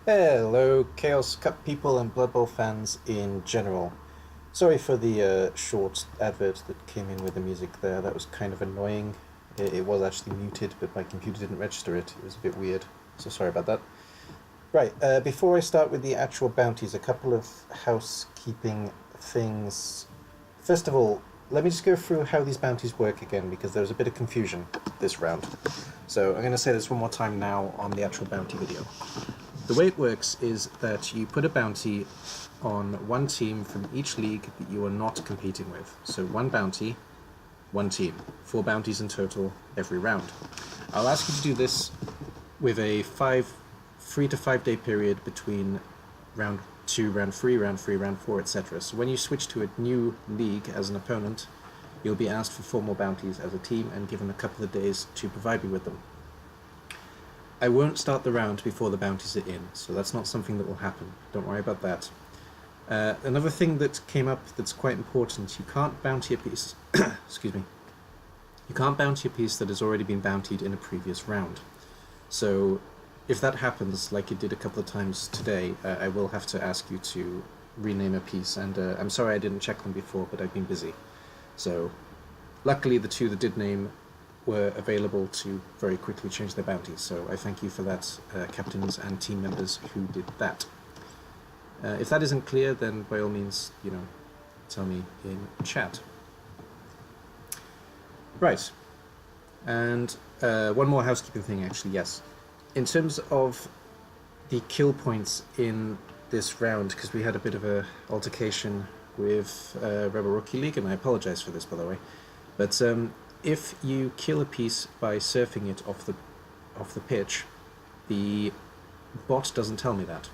Hello, Chaos Cup people and Blood Bowl fans in general. Sorry for the short advert that came in with the music there. That was kind of annoying. It was actually muted, but my computer didn't register it. It was a bit weird, so sorry about that. Right, before I start with the actual bounties, a couple of housekeeping things. First of all, let me just go through how these bounties work again, because there was a bit of confusion this round. So I'm going to say this one more time now on the actual bounty video. The way it works is that you put a bounty on one team from each league that you are not competing with. So one bounty, one team. 4 bounties in total every round. I'll ask you to do this with a 3 to 5 day period between round 2, round 3, round 3, round 4, etc. So when you switch to a new league as an opponent, you'll be asked for 4 more bounties as a team and given a couple of days to provide me with them. I won't start the round before the bounties are in, so that's not something that will happen. Don't worry about that. Another thing that came up that's quite important, you can't bounty a piece, excuse me, you can't bounty a piece that has already been bountied in a previous round. So if that happens, like it did a couple of times today, I will have to ask you to rename a piece, and I'm sorry I didn't check them before, but I've been busy. So luckily the 2 that did name were available to very quickly change their bounties, so I thank you for that, captains and team members who did that. If that isn't clear, then by all means, tell me in chat. Right, and one more housekeeping thing actually, yes. In terms of the kill points in this round, because we had a bit of a altercation with Rebel Rookie League, and I apologize for this by the way, but if you kill a piece by surfing it off the pitch, the bot doesn't tell me that.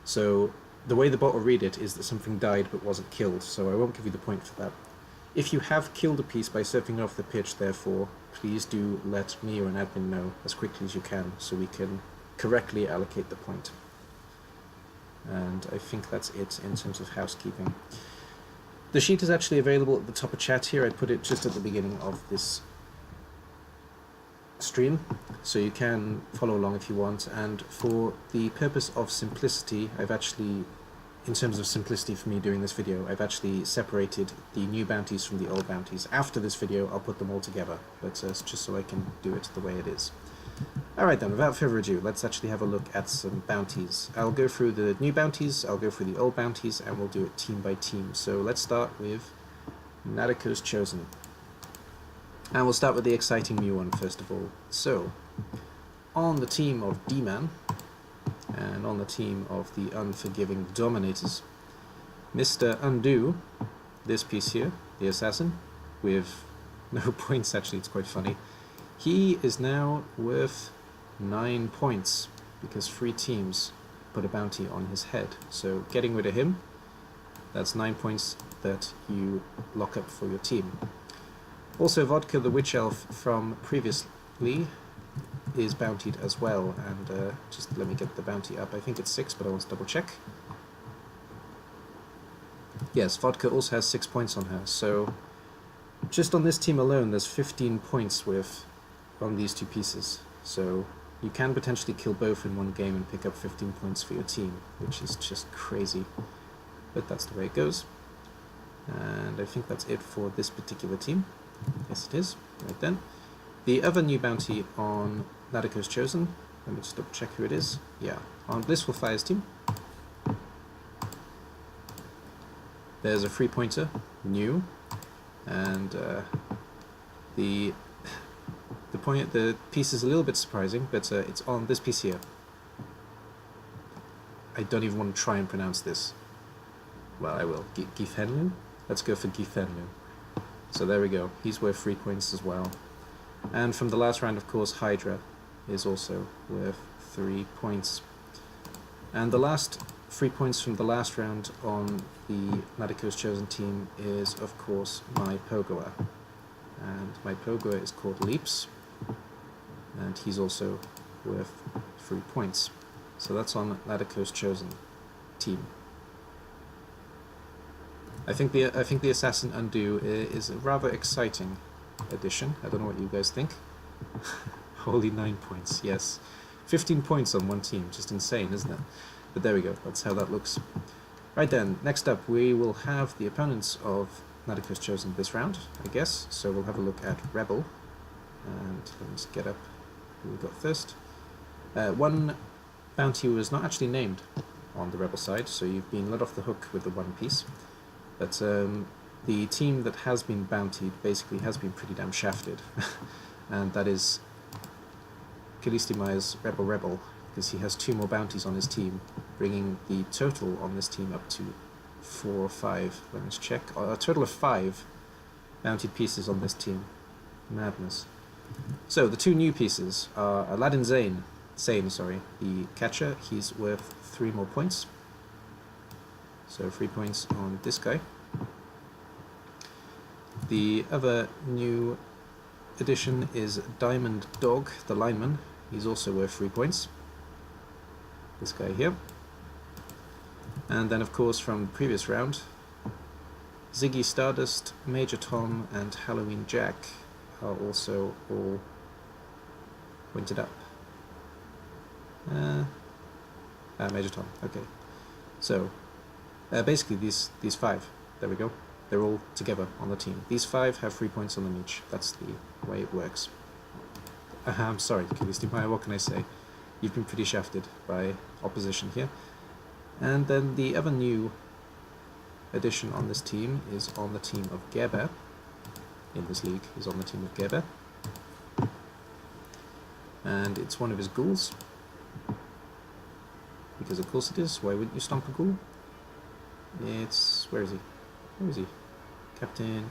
So the way the bot will read it is that something died but wasn't killed, so I won't give you the point for that. If you have killed a piece by surfing it off the pitch, therefore, please do let me or an admin know as quickly as you can so we can correctly allocate the point. And I think that's it in terms of housekeeping. The sheet is actually available at the top of chat here. I put it just at the beginning of this stream, so you can follow along if you want. And for the purpose of simplicity, I've actually, in terms of simplicity for me doing this video, I've actually separated the new bounties from the old bounties. After this video, I'll put them all together, but just so I can do it the way it is. Alright then, without further ado, let's actually have a look at some bounties. I'll go through the new bounties, I'll go through the old bounties, and we'll do it team by team. So let's start with Nadiko's Chosen. And we'll start with the exciting new one first of all. So, on the team of D-Man, and on the team of the Unforgiving Dominators, Mr. Undo, this piece here, the Assassin, with no points actually, it's quite funny. He is now worth 9 points because 3 teams put a bounty on his head. So getting rid of him, that's 9 points that you lock up for your team. Also, Vodka the Witch Elf from previously is bountied as well, and just let me get the bounty up. I think it's 6, but I want to double check. Yes, Vodka also has 6 points on her, so just on this team alone there's 15 points worth on these 2 pieces. So you can potentially kill both in one game and pick up 15 points for your team, which is just crazy, but that's the way it goes. And I think that's it for this particular team. Yes it is, right then. The other new bounty on Nadiko's Chosen, let me just double check who it is. Yeah, on Blissful Fire's team. There's a 3-pointer, new, and the piece is a little bit surprising, but it's on this piece here. I don't even want to try and pronounce this. Well, I will. Gifenlu? Let's go for Gifenlu. So there we go. He's worth 3 points as well. And from the last round, of course, Hydra is also worth 3 points. And the last 3 points from the last round on the Nadiko's Chosen team is, of course, my Pogoer. And my Pogoer is called Leaps, and he's also worth 3 points. So that's on Nadiko's Chosen team. I think the Assassin Undo is a rather exciting addition. I don't know what you guys think. Holy 9 points, yes. 15 points on one team, just insane, isn't it? But there we go, that's how that looks. Right then, next up we will have the opponents of Nadiko's chosen this round, I guess. So we'll have a look at Rebel. And let me just get up who we got first. One bounty was not actually named on the Rebel side, so you've been let off the hook with the one piece. But the team that has been bountied basically has been pretty damn shafted. And that is Kalistimaya's Rebel, because he has 2 more bounties on his team, bringing the total on this team up to 4 or 5. Let me just check. A total of 5 bountied pieces on this team. Madness. So the 2 new pieces are Aladdin Sane, the catcher. He's worth 3 more points. So 3 points on this guy. The other new addition is Diamond Dog, the lineman. He's also worth 3 points. This guy here. And then of course from the previous round, Ziggy Stardust, Major Tom and Halloween Jack are also all pointed up. Major Tom, okay. So basically these 5, there we go. They're all together on the team. These 5 have 3 points on them each. That's the way it works. I'm sorry, Kalistimaya, what can I say? You've been pretty shafted by opposition here. And then the other new addition on this team is on the team of Gerber. In this league is on the team of Gerber. And it's one of his ghouls. Because of course it is. Why wouldn't you stomp a ghoul? It's... where is he? Where is he? Captain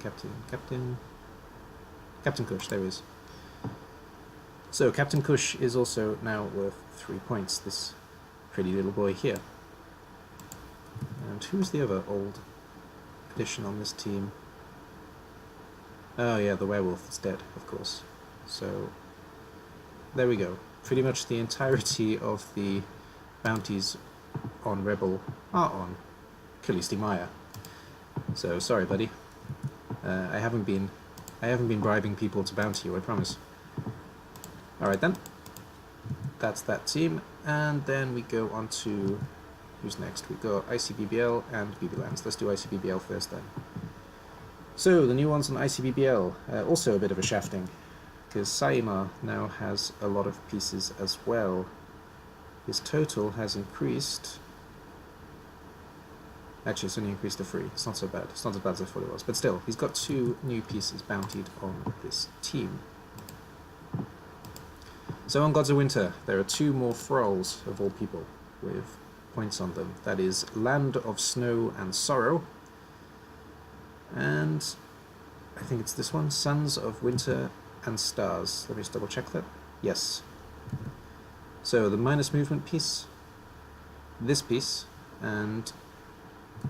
Kush, there he is. So Captain Kush is also now worth 3 points, this pretty little boy here. And who's the other old addition on this team? Oh yeah, the werewolf is dead, of course. So there we go. Pretty much the entirety of the bounties on Rebel are on Kalistimaya. So sorry, buddy. I haven't been bribing people to bounty you, I promise. Alright then. That's that team. And then we go on to... who's next? We've got ICBBL and BBLands. Let's do ICBBL first then. So, the new ones on ICBBL. Also a bit of a shafting, because Saima now has a lot of pieces as well. His total has increased... Actually, it's only increased to 3. It's not so bad. It's not as bad as I thought it was. But still, he's got 2 new pieces bountied on this team. So on Gods of Winter, there are 2 more thralls, of all people, with points on them. That is Land of Snow and Sorrow. And I think it's this one, Sons of Winter and Stars. Let me just double check that. Yes. So the minus movement piece, this piece, and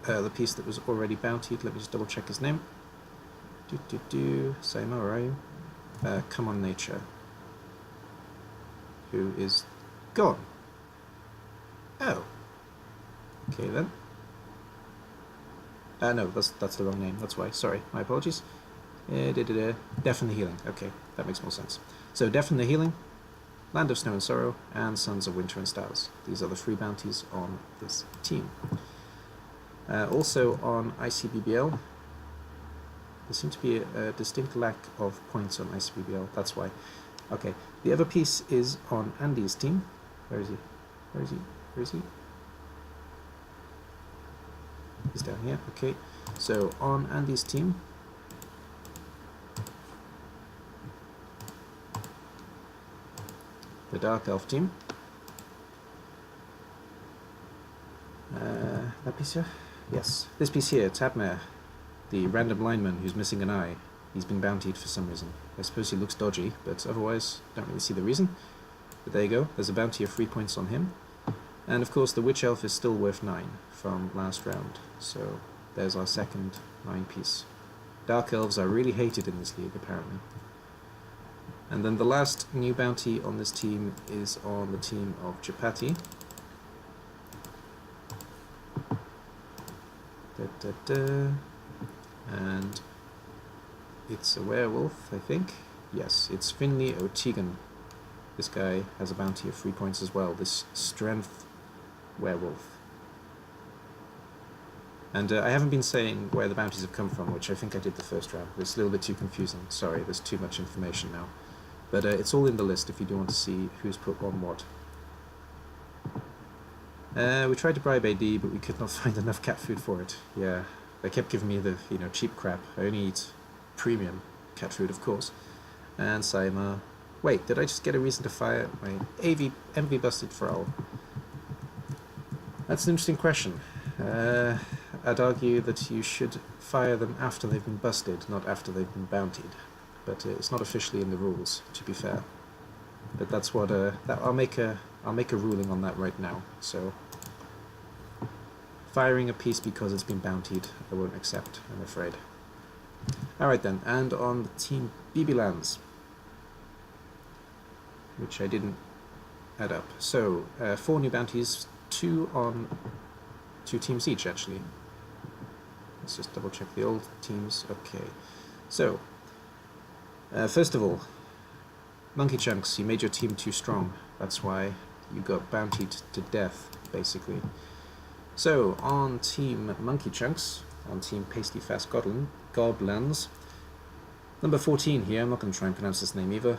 the piece that was already bountied. Let me just double check his name. Saima, where are you? Come on Nature. Who is gone. Oh. Okay then. No, that's the wrong name, that's why. Sorry, my apologies. Death and the Healing. Okay, that makes more sense. So, Death and the Healing, Land of Snow and Sorrow, and Sons of Winter and Stars. These are the 3 bounties on this team. Also on ICBBL, there seems to be a distinct lack of points on ICBBL, that's why. Okay, the other piece is on Andy's team. Where is he? Where is he? Where is he? He's down here, okay. So, on Andy's team, the Dark Elf team. That piece here? Yes. This piece here, Tabmare, the random lineman who's missing an eye. He's been bountied for some reason. I suppose he looks dodgy, but otherwise, don't really see the reason. But there you go, there's a bounty of 3 points on him. And of course, the Witch Elf is still worth 9 from last round. So, there's our second 9 piece. Dark Elves are really hated in this league, apparently. And then the last new bounty on this team is on the team of Chapati. And it's a werewolf, I think. Yes, it's Finley O'Tegan. This guy has a bounty of 3 points as well, this strength werewolf. And I haven't been saying where the bounties have come from, which I think I did the first round. It's a little bit too confusing. Sorry, there's too much information now. But it's all in the list if you do want to see who's put on what. We tried to bribe AD, but we could not find enough cat food for it. Yeah, they kept giving me the, cheap crap. I only eat premium cat food, of course. And Saima... Wait, did I just get a reason to fire my MV busted Thrall? That's an interesting question. I'd argue that you should fire them after they've been busted, not after they've been bountied. But it's not officially in the rules, to be fair. But that's what I'll make a ruling on that right now. So firing a piece because it's been bountied, I won't accept, I'm afraid. All right then, and on the Team BB Lands, which I didn't add up. So 4 new bounties, 2 on 2 teams each, actually. Let's just double check the old teams. Okay, so first of all, Monkey Chunks, you made your team too strong. That's why you got bountied to death, basically. So on Team Monkey Chunks, on Team Pasty Fast Goblins, number 14 here, I'm not going to try and pronounce this name either.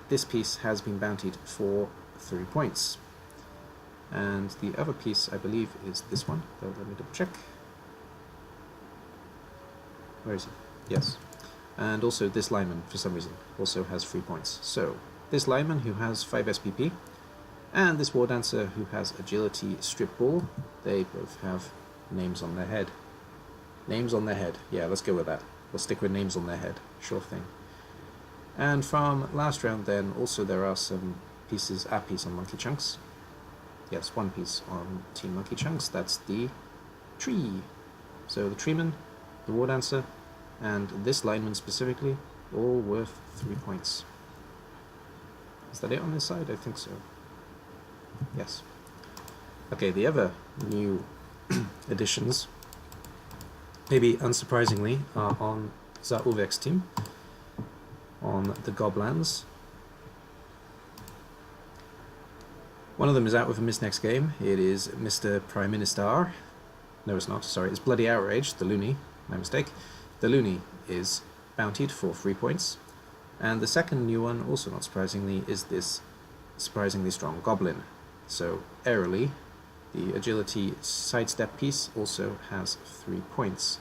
This piece has been bountied for 3 points. And the other piece, I believe, is this one. So let me double check. Where is he? Yes. And also this lineman, for some reason, also has 3 points. So, this lineman who has 5 SPP, and this war dancer who has agility strip ball, they both have names on their head. Names on their head. Yeah, let's go with that. We'll stick with names on their head. Sure thing. And from last round then, also there are some pieces, a piece on Monkey Chunks. Yes, 1 piece on Team Monkey Chunks. That's the tree. So the treeman, the war dancer, and this lineman specifically, all worth 3 points. Is that it on this side? I think so. Yes. Okay, the other new additions, maybe unsurprisingly, are on Zauvek's team, on the Goblins. One of them is out with a miss next game. It is Mr. Prime Minister. No, it's not. Sorry, it's Bloody Outrage, the Loony. My mistake. The Loony is bountied for 3 points. And the second new one, also not surprisingly, is this surprisingly strong Goblin. So, airily, the agility sidestep piece also has 3 points.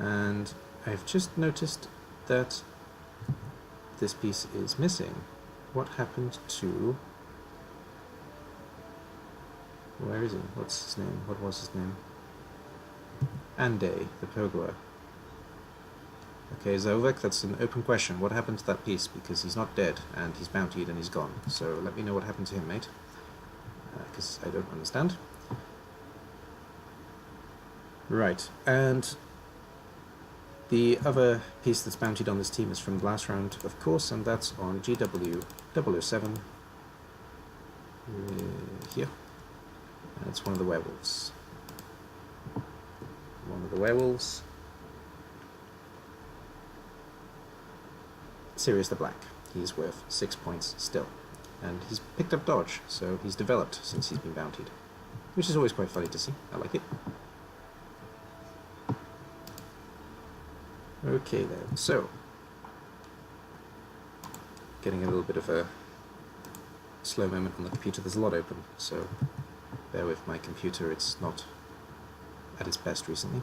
And I've just noticed that this piece is missing. What happened to... Where is he? What's his name? What was his name? Ande, the pergola. Okay, Zauvek, that's an open question. What happened to that piece? Because he's not dead, and he's bountied and he's gone. So let me know what happened to him, mate. Because I don't understand. Right, and the other piece that's bountied on this team is from the last round, of course, and that's on GW 007 here. And it's one of the werewolves. One of the werewolves. Sirius the Black. He's worth 6 points still. And he's picked up dodge, so he's developed since he's been bountied. Which is always quite funny to see. I like it. Okay then, so getting a little bit of a slow moment on the computer. There's a lot open, so bear with my computer, it's not at its best recently.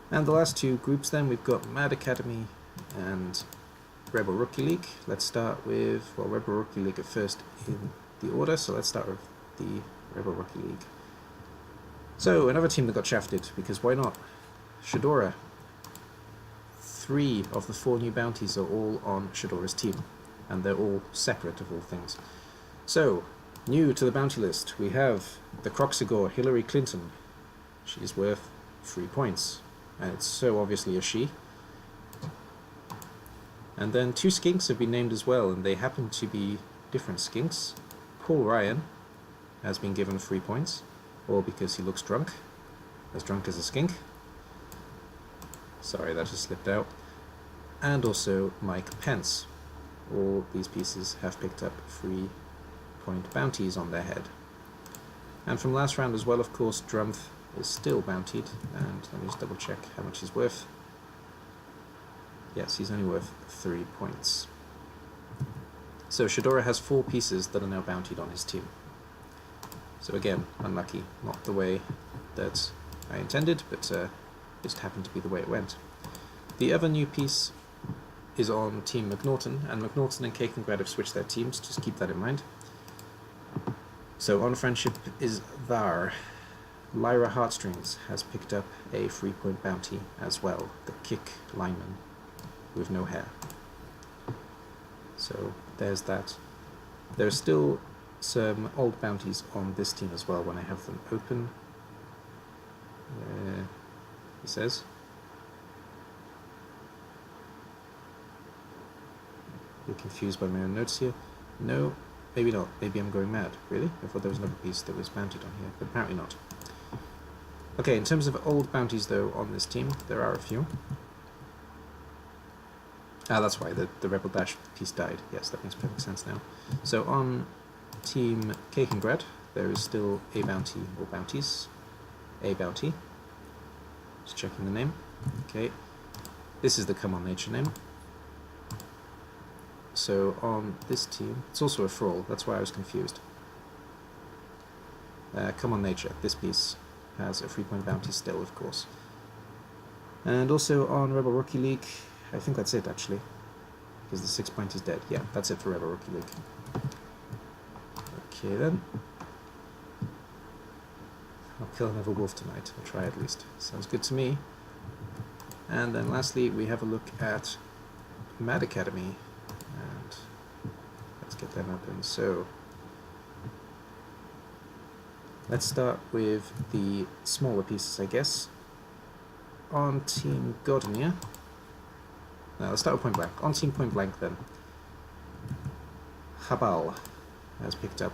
And the last 2 groups then, we've got Mad Academy and Rebel Rookie League. Let's start with, well, Rebel Rookie League at first in the order, so let's start with the Rebel Rookie League. So, another team that got shafted, because why not? Shadora. 3 of the 4 new bounties are all on Shadora's team, and they're all separate of all things. So, new to the bounty list, we have the Croxigore Hillary Clinton. She's worth 3 points, and it's so obviously a she. And then 2 skinks have been named as well, and they happen to be different skinks. Paul Ryan has been given 3 points, all because he looks drunk as a skink. Sorry, that just slipped out. and also Mike Pence. All these pieces have picked up 3 point bounties on their head. And from last round as well, of course, Drumpf is still bountied, and let me just double check how much he's worth. Yes, he's only worth 3 points. So Shadora has 4 pieces that are now bountied on his team. So again, unlucky, not the way that I intended, but just happened to be the way it went. The other new piece is on Team McNaughton, and McNaughton and Kakengrad have switched their teams, just keep that in mind. So on Friendship is Var. Lyra Heartstrings has picked up a 3 point bounty as well, the kick lineman with no hair. So there's that. There are still some old bounties on this team as well when I have them open. He says. You're confused by my own notes here. No, maybe not. Maybe I'm going mad. Really? I thought there was another piece that was bountied on here, but apparently not. Okay, in terms of old bounties though on this team, there are a few. Ah, that's why the Rebel Dash piece died. Yes, that makes perfect sense now. So on Team Kakengrad, there is still a bounty, or bounties. A bounty. Just checking the name. Okay. This is the Come On Nature name. So on this team, it's also a Thrall, that's why I was confused. Come On Nature, this piece has a 3 point bounty still, of course. And also on Rebel Rookie League, I think that's it actually, because the 6 point is dead. Yeah, that's it for Rebel Rookie League. Okay then. I'll kill another wolf tonight, I'll try at least. Sounds good to me. And then lastly, we have a look at Mad Academy. And let's get them open. So let's start with the smaller pieces, I guess. On Team Gordonier. Now let's start with Point Blank. On Team Point Blank then. Habal has picked up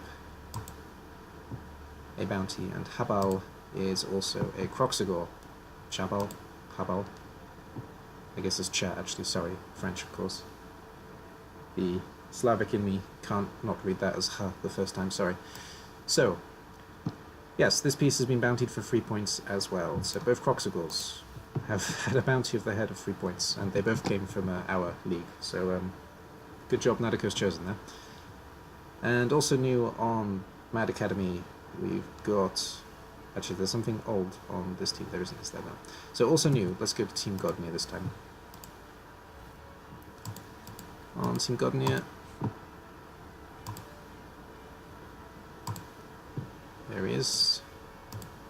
a bounty, and Habal is also a Croxagore. Chabal, Habal. I guess it's Cha actually, sorry, French of course. The Slavic in me can't not read that as ha the first time, sorry. So, yes, this piece has been bountied for 3 points as well. So both Croxagores have had a bounty of the head of 3 points, and they both came from our league. So, good job, Nadiko's chosen there. And also new on Mad Academy, we've got... Actually, there's something old on this team. There isn't, is there now? So also new, let's go to Team Godnir this time. On Team Godnir, there he is.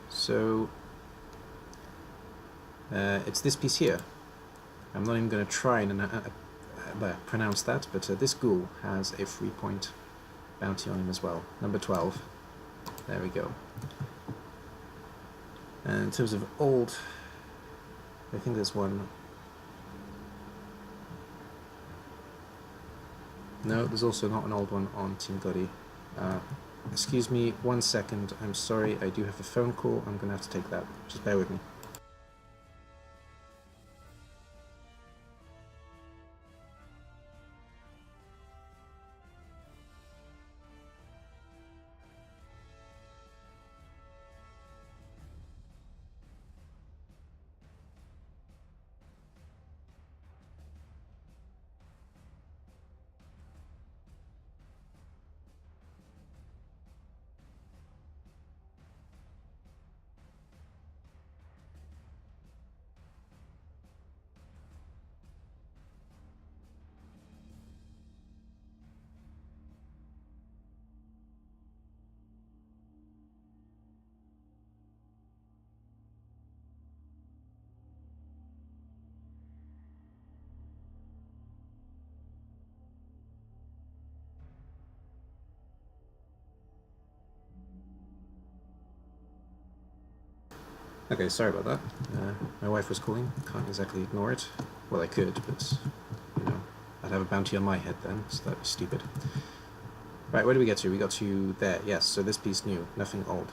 So it's this piece here. I'm not even going to try and pronounce that, but this ghoul has a 3 point bounty on him as well. Number 12. There we go. And in terms of old, I think there's one. No, there's also not an old one on Team Gotti. Excuse me 1 second, I'm sorry, I do have a phone call, I'm going to have to take that. Just bear with me. Okay, sorry about that. My wife was calling. Can't exactly ignore it. Well, I could, but, you know, I'd have a bounty on my head then, so that was stupid. Right, where do we get to? We got to there, yes, so this piece new, nothing old.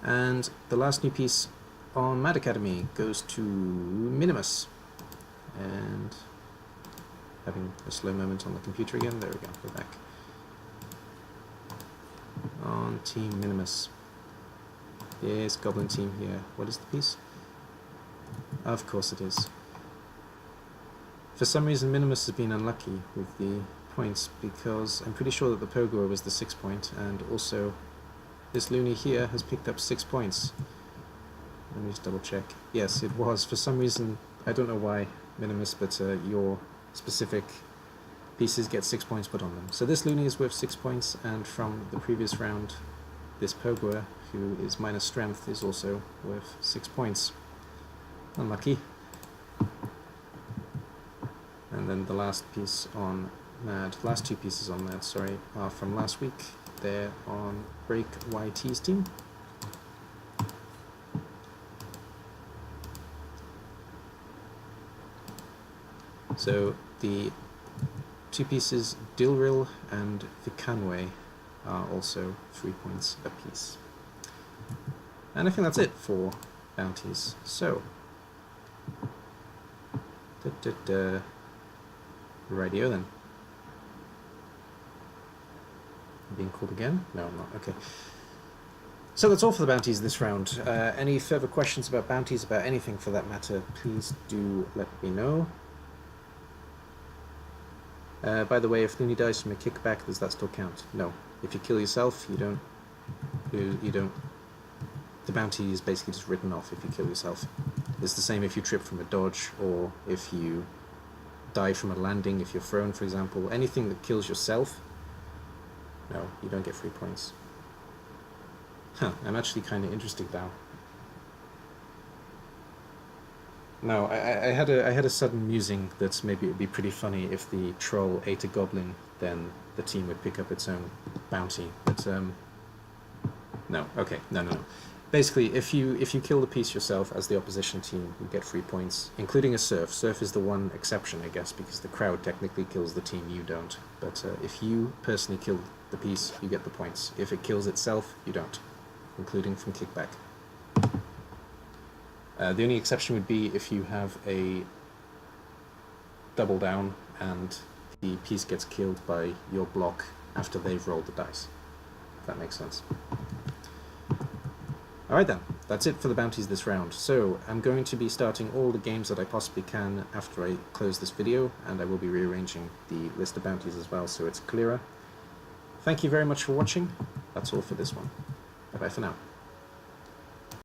And the last new piece on Mad Academy goes to Minimus. And having a slow moment on the computer again. There we go, we're back. On Team Minimus. Yes, Goblin Team here. What is the piece? Of course it is. For some reason Minimus has been unlucky with the points, because I'm pretty sure that the Pogor was the 6 point, and also this Loony here has picked up 6 points. Let me just double check. Yes, it was. For some reason, I don't know why, Minimus, but your specific pieces get 6 points put on them. So this Loony is worth 6 points, and from the previous round, this Pogor, who is minus strength, is also worth 6 points. Unlucky. And then the last piece on Mad, last 2 pieces on Mad, sorry, are from last week. They're on Break YT's team. So the 2 pieces Dilril and Vikanwe are also 3 points apiece. And I think that's it for bounties. So, rightio then. I'm being called again? No, I'm not. Okay. So that's all for the bounties this round. Any further questions about bounties, about anything for that matter, please do let me know. By the way, if Loony dies from a kickback, does that still count? No. If you kill yourself, you don't. The bounty is basically just written off if you kill yourself. It's the same if you trip from a dodge, or if you die from a landing, if you're thrown, for example. Anything that kills yourself, no, you don't get 3 points. Huh, I'm actually kind of interested now. No, I had a sudden musing that maybe it would be pretty funny if the troll ate a goblin, then the team would pick up its own bounty. But no, okay, no. Basically, if you kill the piece yourself as the opposition team, you get 3 points, including a Surf. Surf is the one exception, I guess, because the crowd technically kills the team, you don't. But if you personally kill the piece, you get the points. If it kills itself, you don't, including from kickback. The only exception would be if you have a double down and the piece gets killed by your block after they've rolled the dice. If that makes sense. Alright then, that's it for the bounties this round. So, I'm going to be starting all the games that I possibly can after I close this video, and I will be rearranging the list of bounties as well so it's clearer. Thank you very much for watching. That's all for this one. Bye bye for now.